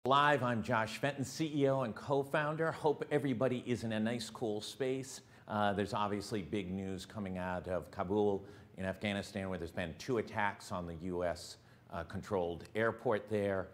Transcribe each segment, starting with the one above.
Live, I'm Josh Fenton, CEO and co-founder. Hope everybody is in a nice, cool space. There's obviously big news coming out of Kabul in Afghanistan, where there's been 2 attacks on the U.S. Controlled airport there,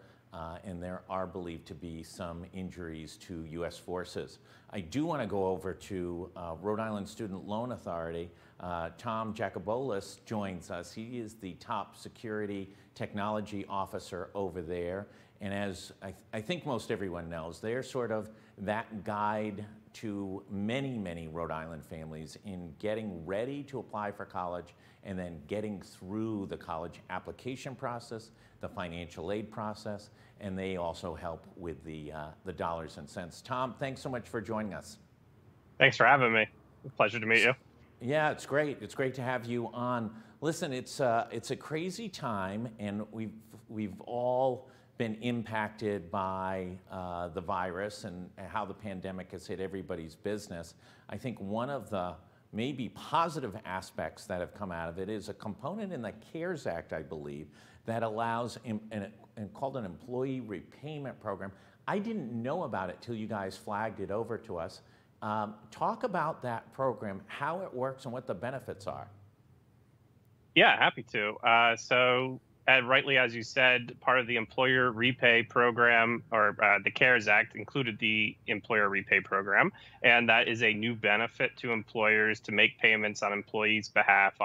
and there are believed to be some injuries to U.S. forces. I do want to go over to Rhode Island Student Loan Authority. Tom Jacoboulos joins us. He is the top security technology officer over there. And as I think most everyone knows, they're sort of that guide to many, many Rhode Island families in getting ready to apply for college and then getting through the college application process, the financial aid process, and they also help with the dollars and cents. Tom, thanks so much for joining us. Thanks for having me. Pleasure to meet you. Yeah, it's great. It's great to have you on. Listen, it's a crazy time, and we've all been impacted by the virus and how the pandemic has hit everybody's business. I think one of the maybe positive aspects that have come out of it is a component in the CARES Act, I believe, that allows and called an employee repayment program. I didn't know about it till you guys flagged it over to us. Talk about that program, how it works, and what the benefits are. Yeah, happy to. Rightly, as you said, part of the employer repay program, or the CARES Act, included the employer repay program, and that is a new benefit to employers to make payments on employees' behalf,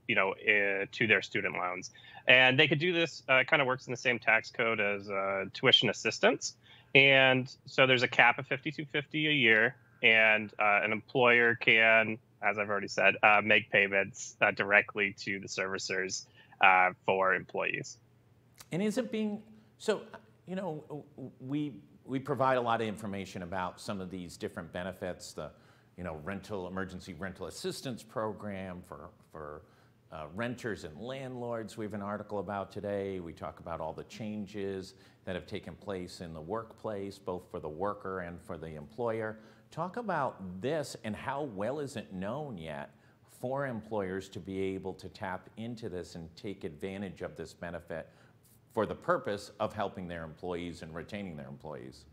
to their student loans. And they could do this. Kind of works in the same tax code as tuition assistance, and so there's a cap of $5,250 a year, and an employer can, as I've already said, make payments directly to the servicers for employees. And is it being, so, we provide a lot of information about some of these different benefits, the, emergency rental assistance program for renters and landlords. We have an article about today. We talk about all the changes that have taken place in the workplace, both for the worker and for the employer. Talk about this, and how well is it known yet for employers to be able to tap into this and take advantage of this benefit for the purpose of helping their employees and retaining their employees?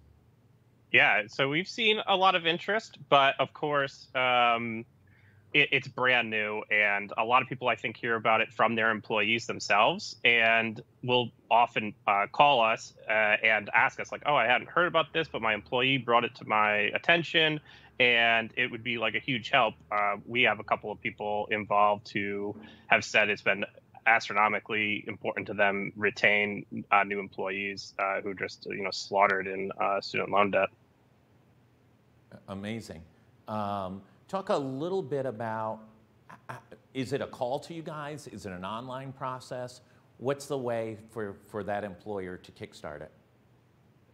Yeah, so we've seen a lot of interest, but of course, it's brand new, and a lot of people, I think, hear about it from their employees themselves, and will often call us and ask us, like, oh, I hadn't heard about this, but my employee brought it to my attention, and it would be like a huge help. We have a couple of people involved who have said it's been astronomically important to them retain new employees who just slaughtered in student loan debt. Amazing. Talk a little bit about, is it a call to you guys? Is it an online process? What's the way for that employer to kickstart it?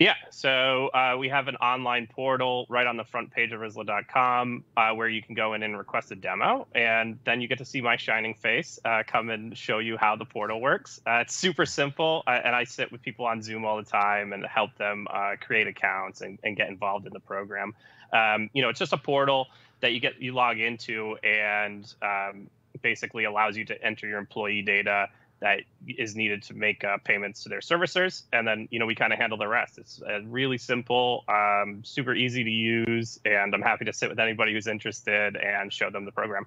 Yeah, so we have an online portal right on the front page of RISLA.com where you can go in and request a demo, and then you get to see my shining face come and show you how the portal works. It's super simple, and I sit with people on Zoom all the time and help them create accounts and get involved in the program. It's just a portal that you log into, and basically allows you to enter your employee data that is needed to make payments to their servicers, and then we kind of handle the rest. It's really simple, super easy to use, and I'm happy to sit with anybody who's interested and show them the program.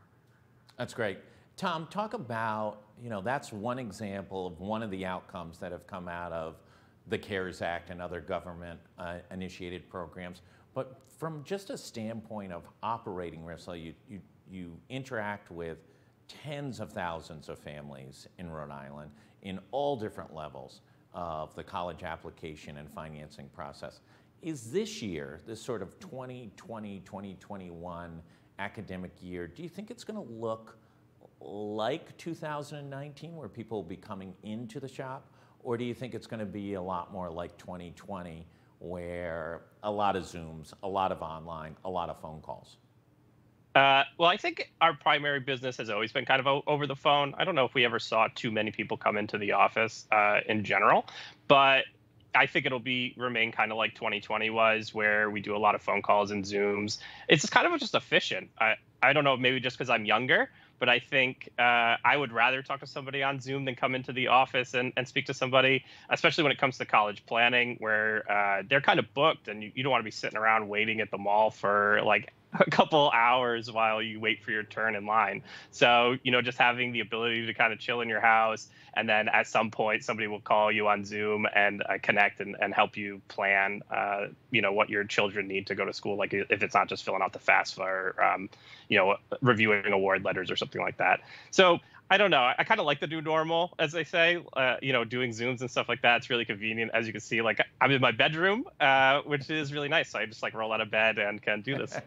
That's great. Tom, talk about, that's one example of one of the outcomes that have come out of the CARES Act and other government initiated programs. But from just a standpoint of operating RISLA, you interact with tens of thousands of families in Rhode Island in all different levels of the college application and financing process. Is this year, this sort of 2020, 2021 academic year, do you think it's going to look like 2019, where people will be coming into the shop? Or do you think it's going to be a lot more like 2020, where a lot of Zooms, a lot of online, a lot of phone calls? Well, I think our primary business has always been kind of over the phone. I don't know if we ever saw too many people come into the office in general, but I think it'll remain kind of like 2020 was, where we do a lot of phone calls and Zooms. It's kind of just efficient. I don't know, maybe just because I'm younger, but I think I would rather talk to somebody on Zoom than come into the office and speak to somebody, especially when it comes to college planning, where they're kind of booked and you don't want to be sitting around waiting at the mall for like a couple hours while you wait for your turn in line. So, just having the ability to kind of chill in your house, and then at some point somebody will call you on Zoom and connect and help you plan, what your children need to go to school. Like if it's not just filling out the FAFSA or, reviewing award letters or something like that. So I don't know. I kind of like the new normal, as they say, doing Zooms and stuff like that. It's really convenient. As you can see, like I'm in my bedroom, which is really nice. So I just like roll out of bed and can do this.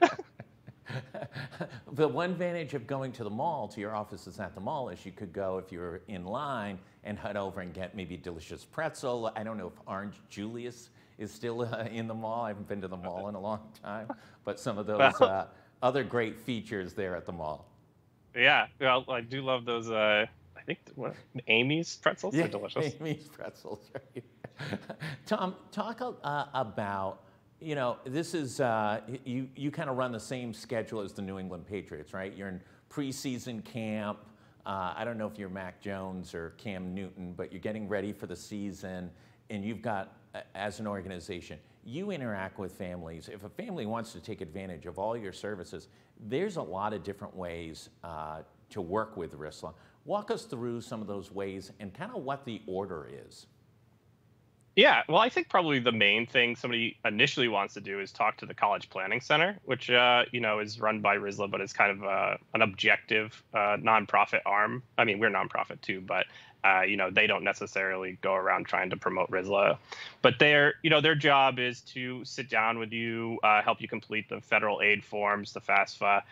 The one advantage of going to the mall, to your offices at the mall, is you could go, if you're in line, and head over and get maybe delicious pretzel. I don't know if Orange Julius is still in the mall. I haven't been to the mall in a long time, but some of those other great features there at the mall. Yeah, well, I do love those. I think Amy's pretzels. Yeah, are delicious. Amy's pretzels. Right? Tom, talk about. This is you kind of run the same schedule as the New England Patriots, right? You're in preseason camp. I don't know if you're Mac Jones or Cam Newton, but you're getting ready for the season, and you've got, as an organization, you interact with families. If a family wants to take advantage of all your services, there's a lot of different ways to work with RISLA. Walk us through some of those ways and kind of what the order is. Yeah, well, I think probably the main thing somebody initially wants to do is talk to the College Planning Center, which is run by RISLA, but it's kind of an objective nonprofit arm. I mean, we're nonprofit too, but they don't necessarily go around trying to promote RISLA. But their job is to sit down with you, help you complete the federal aid forms, the FAFSA,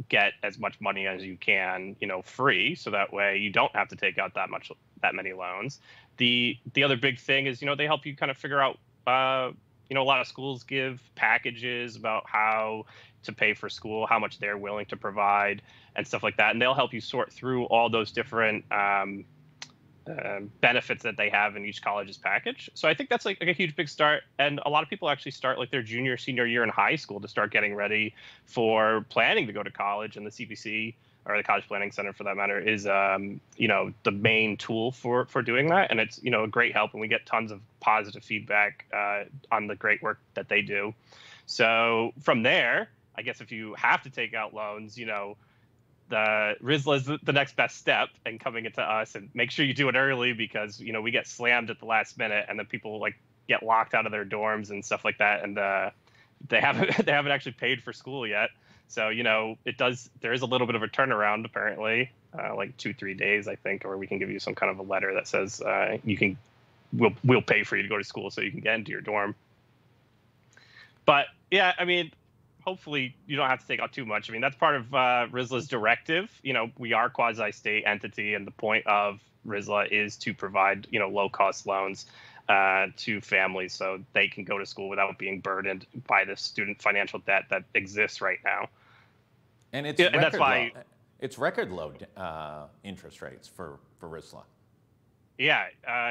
get as much money as you can, free, so that way you don't have to take out that many loans. The other big thing is, they help you kind of figure out, a lot of schools give packages about how to pay for school, how much they're willing to provide and stuff like that. And they'll help you sort through all those different benefits that they have in each college's package. So I think that's like a huge big start. And a lot of people actually start like their junior, senior year in high school to start getting ready for planning to go to college, and the CPC, or the College Planning Center for that matter, is the main tool for doing that. And it's a great help, and we get tons of positive feedback on the great work that they do. So from there, I guess if you have to take out loans, the RISLA is the next best step, and coming into us, and make sure you do it early, because we get slammed at the last minute, and then people like get locked out of their dorms and stuff like that, and they haven't actually paid for school yet. So, there is a little bit of a turnaround, apparently, like 2-3 days, I think, or we can give you some kind of a letter that says we'll pay for you to go to school so you can get into your dorm. But yeah, I mean, hopefully you don't have to take out too much. I mean, that's part of RISLA's directive. We are a quasi-state entity, and the point of RISLA is to provide, low-cost loans to families so they can go to school without being burdened by the student financial debt that exists right now. And it's record low interest rates for RISLA. Yeah,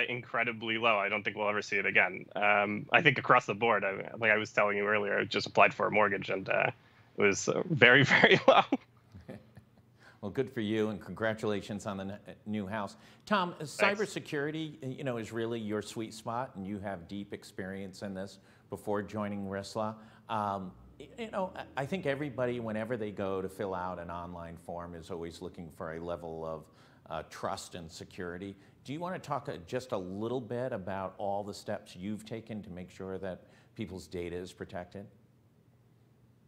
incredibly low. I don't think we'll ever see it again. I think across the board, like I was telling you earlier, I just applied for a mortgage, and it was very, very low. Well, good for you, and congratulations on the new house. Tom, cybersecurity, is really your sweet spot, and you have deep experience in this before joining RISLA. I think everybody, whenever they go to fill out an online form, is always looking for a level of trust and security. Do you want to talk just a little bit about all the steps you've taken to make sure that people's data is protected?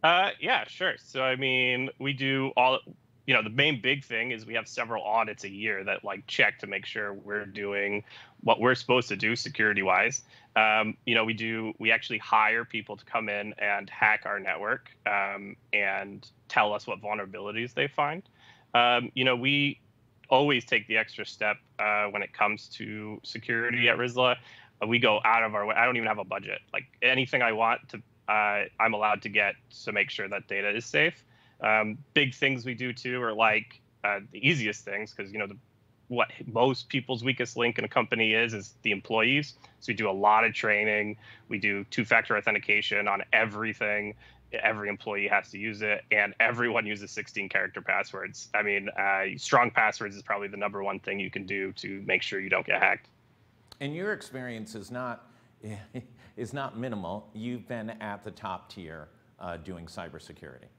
Yeah, sure. So, I mean, we do all... the main big thing is we have several audits a year that check to make sure we're doing what we're supposed to do security wise. We actually hire people to come in and hack our network and tell us what vulnerabilities they find. We always take the extra step when it comes to security at RISLA. We go out of our way. I don't even have a budget. Like anything I want to, I'm allowed to get to make sure that data is safe. Big things we do too are the easiest things, because what most people's weakest link in a company is the employees. So we do a lot of training. We do 2-factor authentication on everything. every employee has to use it, and everyone uses 16-character passwords. I mean, strong passwords is probably the #1 thing you can do to make sure you don't get hacked. And your experience is not is not minimal. You've been at the top tier doing cybersecurity.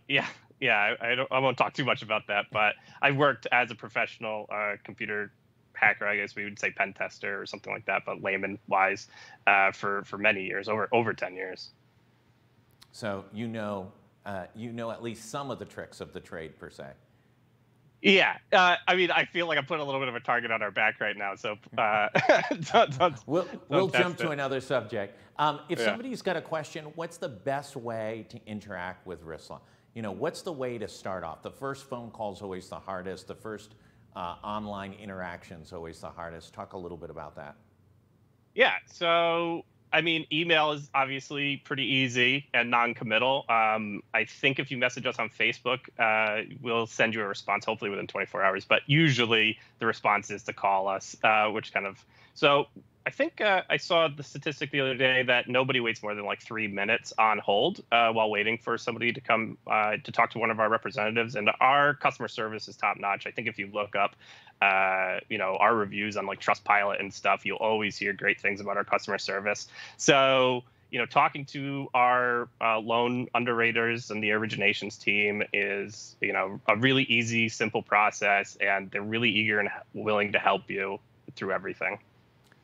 Yeah. I won't talk too much about that, but I worked as a professional computer hacker, I guess we would say pen tester or something like that, but layman wise, for many years, over 10 years. So you know at least some of the tricks of the trade per se. Yeah, I mean, I feel like I'm putting a little bit of a target on our back right now, so we'll jump to another subject. If somebody's got a question, what's the best way to interact with RISLA? You know, what's the way to start off? The first phone call is always the hardest. The first online interaction is always the hardest. Talk a little bit about that. Yeah, so I mean, email is obviously pretty easy and non-committal. I think if you message us on Facebook, we'll send you a response, hopefully within 24 hours. But usually the response is to call us, so I think I saw the statistic the other day that nobody waits more than like 3 minutes on hold while waiting for somebody to come to talk to one of our representatives. And our customer service is top notch. I think if you look up, our reviews on like Trustpilot and stuff, you'll always hear great things about our customer service. So, talking to our loan underwriters and the originations team is, a really easy, simple process, and they're really eager and willing to help you through everything.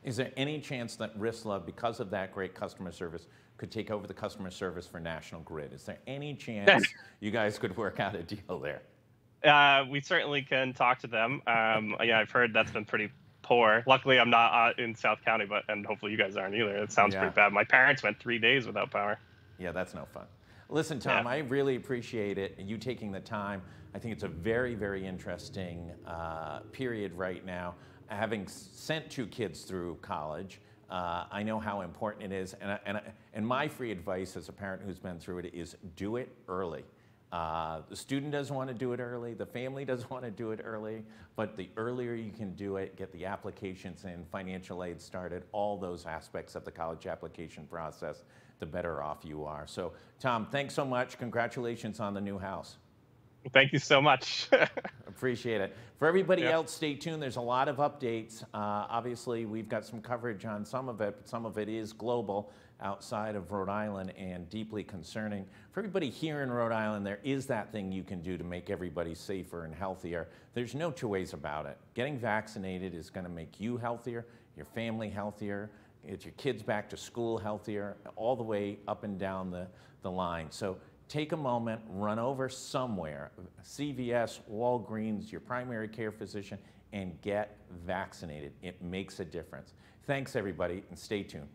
Is there any chance that RISLA, because of that great customer service, could take over the customer service for National Grid? Is there any chance you guys could work out a deal there? We certainly can talk to them. Yeah, I've heard that's been pretty poor. Luckily, I'm not in South County, and hopefully you guys aren't either. It sounds pretty bad. My parents went 3 days without power. Yeah, that's no fun. Listen, Tom, I really appreciate it, you taking the time. I think it's a very, very interesting period right now. Having sent 2 kids through college, I know how important it is. And my free advice as a parent who's been through it is do it early. The student doesn't want to do it early, the family doesn't want to do it early, but the earlier you can do it, get the applications in, financial aid started, all those aspects of the college application process, the better off you are. So, Tom, thanks so much. Congratulations on the new house. Thank you so much. Appreciate it. For everybody else, stay tuned. There's a lot of updates. Obviously, we've got some coverage on some of it, but some of it is global outside of Rhode Island and deeply concerning. For everybody here in Rhode Island, there is that thing you can do to make everybody safer and healthier. There's no 2 ways about it. Getting vaccinated is going to make you healthier, your family healthier, get your kids back to school healthier, all the way up and down the line. So take a moment, run over somewhere, CVS, Walgreens, your primary care physician, and get vaccinated. It makes a difference. Thanks, everybody, and stay tuned.